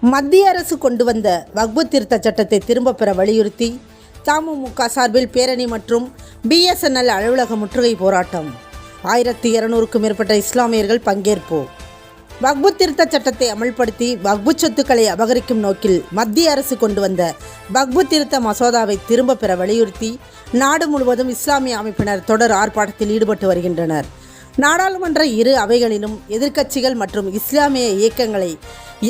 மத்திய அரசு கொண்டு வந்த வக்பு திருத்த சட்டத்தை திரும்பப் பெற வலியுறுத்தி தமுமுக சார்பில் பேரணி மற்றும் பிஎஸ்என்எல் அலுவலக முற்றுகை போராட்டம். 1200க்கும் மேற்பட்ட இஸ்லாமியர்கள் பங்கேற்பு. வக்பு திருத்த சட்டத்தை அமல்படுத்தி வக்பு சொத்துக்களை அபகரிக்கும் நோக்கில் மத்திய அரசு கொண்டு வந்த வக்பு திருத்த மசோதாவை திரும்பப் பெற வலியுறுத்தி நாடு முழுவதும் இஸ்லாமிய அமைப்பினர் தொடர் ஆர்ப்பாட்டத்தில் ஈடுபட்டு வருகின்றனர். நாடாளுமன்ற இரு அவைகளிலும் எதிர்க்கட்சிகள் மற்றும் இஸ்லாமிய இயக்கங்களை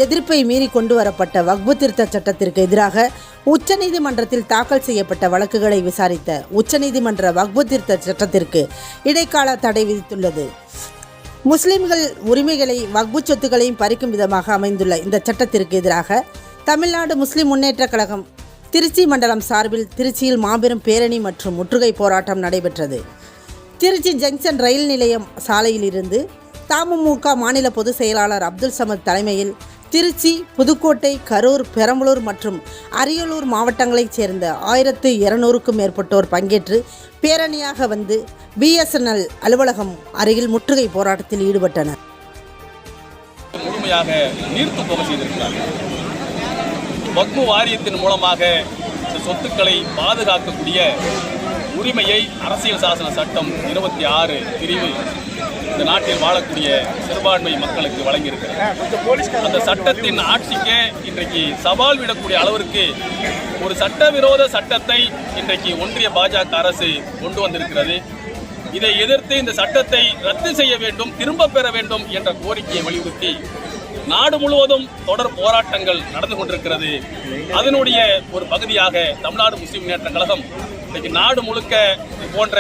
எதிர்ப்பை மீறி கொண்டு வரப்பட்ட வக்பு திருத்த சட்டத்திற்கு எதிராக உச்சநீதிமன்றத்தில் தாக்கல் செய்யப்பட்ட வழக்குகளை விசாரித்த உச்சநீதிமன்ற வக்பு திருத்த சட்டத்திற்கு இடைக்கால தடை விதித்துள்ளது. முஸ்லிம்கள் உரிமைகளை வக்பு சொத்துக்களையும் பறிக்கும் விதமாக அமைந்துள்ள இந்த சட்டத்திற்கு எதிராக தமிழ்நாடு முஸ்லிம் முன்னேற்றக் கழகம் திருச்சி மண்டலம் சார்பில் திருச்சியில் மாபெரும் பேரணி மற்றும் முற்றுகை போராட்டம் நடைபெற்றது. திருச்சி ஜங்ஷன் ரயில் நிலையம் சாலையிலிருந்து தமுமுக மாநில பொதுச் செயலாளர் அப்துல் சமத் தலைமையில் திருச்சி, புதுக்கோட்டை, கரூர், பெரம்பலூர் மற்றும் அரியலூர் மாவட்டங்களைச் சேர்ந்த 1200க்கும் மேற்பட்டோர் பங்கேற்று பேரணியாக வந்து பிஎஸ்என்எல் அலுவலகம் அருகில் முற்றுகை போராட்டத்தில் ஈடுபட்டனர். முழுமையாக நீர்த்து போக செய்திருக்கிறார்கள். வக்பு வாரியத்தின் மூலமாக சொத்துக்களை பாதுகாக்கக்கூடிய உரிமையை அரசியல் சாசன சட்டம் 26 பிரிவு இந்த நாட்டில் வாழக்கூடிய சிறுபான்மை மக்களுக்கு வழங்கியிருக்கிறது. அந்த சட்டத்தின் ஆட்சிக்கு இன்றைக்கு சவால் விடக்கூடிய அளவிற்கு ஒரு சட்டவிரோத சட்டத்தை இன்றைக்கு ஒன்றிய பாஜக அரசு கொண்டு வந்திருக்கிறது. இதை எதிர்த்து இந்த சட்டத்தை ரத்து செய்ய வேண்டும், திரும்ப பெற வேண்டும் என்ற கோரிக்கையை வலியுறுத்தி நாடு முழுவதும் தொடர் போராட்டங்கள் நடந்து கொண்டிருக்கிறது. அதனுடைய ஒரு பகுதியாக தமிழ்நாடு முஸ்லிம் முன்னேற்றக் கழகம் இன்றைக்கு நாடு முழுக்க போன்ற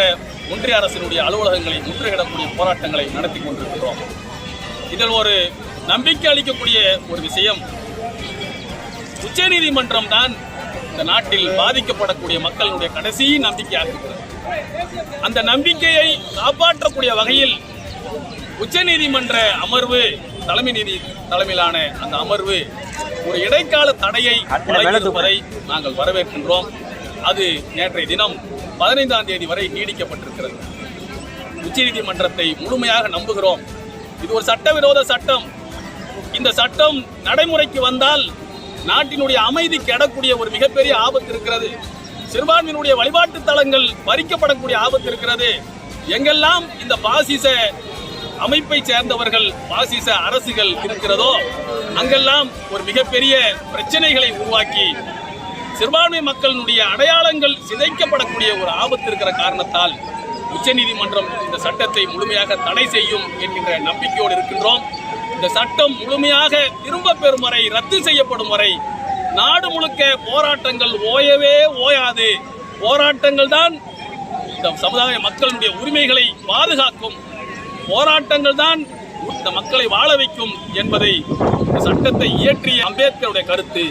ஒன்றிய அரசினுடைய அலுவலகங்களை முற்றுகையிடக்கூடிய போராட்டங்களை நடத்தி கொண்டிருக்கிறோம். இதில் ஒரு நம்பிக்கை அளிக்கக்கூடிய ஒரு விஷயம், உச்சநீதிமன்றம் தான் இந்த நாட்டில் பாதிக்கப்படக்கூடிய மக்களுடைய கடைசி நம்பிக்கையாக இருக்கிறது. அந்த நம்பிக்கையை காப்பாற்றக்கூடிய வகையில் உச்சநீதிமன்ற அமர்வு தலைமை நீதி தலைமையிலான அந்த அமர்வு ஒரு இடைக்கால தடையை வழங்கியிருப்பதை நாங்கள் வரவேற்கின்றோம். அது நேற்றைய தினம் 15ஆம் தேதி வரை நீடிக்கப்பட்டிருக்கிறது. உச்சநீதிமன்றத்தை முழுமையாக நம்புகிறோம். இது ஒரு சட்டவிரோத சட்டம். இந்த சட்டம் நடைமுறைக்கு வந்தால் நாட்டினுடைய அமைதி கெடக்கூடிய ஒரு மிகப்பெரிய ஆபத்து இருக்கிறது. சிறுபான்மையினுடைய வழிபாட்டு தலங்கள் பறிக்கப்படக்கூடிய ஆபத்து இருக்கிறது. எங்கெல்லாம் இந்த பாசிச அமைப்பை சேர்ந்தவர்கள், பாசிச அரசுகள் இருக்கிறதோ அங்கெல்லாம் ஒரு மிகப்பெரிய பிரச்சனைகளை உருவாக்கி சிறுபான்மை மக்களுடைய அடையாளங்கள் சிதைக்கப்படக்கூடிய ஒரு ஆபத்து இருக்கிற காரணத்தால் உச்சநீதிமன்றம் இந்த சட்டத்தை முழுமையாக தடை செய்யும் என்கின்ற நம்பிக்கையோடு இருக்கின்றோம். இந்த சட்டம் முழுமையாக திரும்ப பெறும் வரை, ரத்து செய்யப்படும் வரை நாடு முழுக்க போராட்டங்கள் ஓயவே ஓயாது. போராட்டங்கள் தான் இந்த சமுதாய மக்களுடைய உரிமைகளை பாதுகாக்கும். போராட்டங்கள் தான் இந்த மக்களை வாழ வைக்கும் என்பதை சட்டத்தை இயற்றிய அம்பேத்கருடைய கருத்து.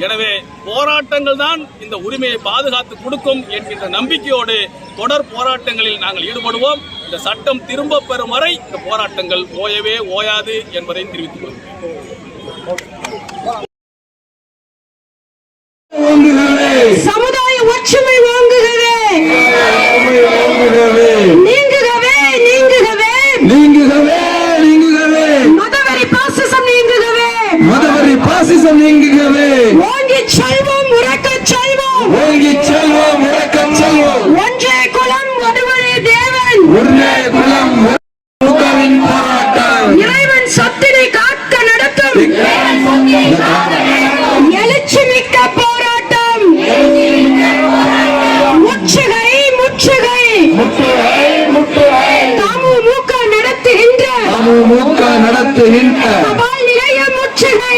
எனவே போராட்டங்கள் தான் இந்த உரிமையை பாதுகாத்து கொடுக்கும் என்கின்ற நம்பிக்கையோடு தொடர் போராட்டங்களில் நாங்கள் ஈடுபடுவோம். இந்த சட்டம் திரும்ப பெறும் வரை இந்த போராட்டங்கள் ஓயவே ஓயாது என்பதை தெரிவித்துக் கொள்கிறோம். சமுதாய ஒற்றுமை வாங்குகிறே, நீங்குகவே நீங்குகவே நீங்குகவே நீங்குகவே, மதவெறி பாசிசம் நீங்குகவே, மதவெறி பாசிசம் நீங்குகவே, ஓங்கி செல்வோம் உறக்கச் செல்வோம், ஓங்கி செல்வோம் உறக்கச் செல்வோம், ஒன்றே குலம் ஒருவரே தேவன், ஒன்றே குலம் ஒருவரின் போராட்டம், இறைவன் சொத்தினை காக்க நடத்தும் எழுச்சி மிக்க போராட்டம், முற்றுகை முற்றுகை தமுமுக நடத்துகின்ற சவால் நிலைய முற்றுகை,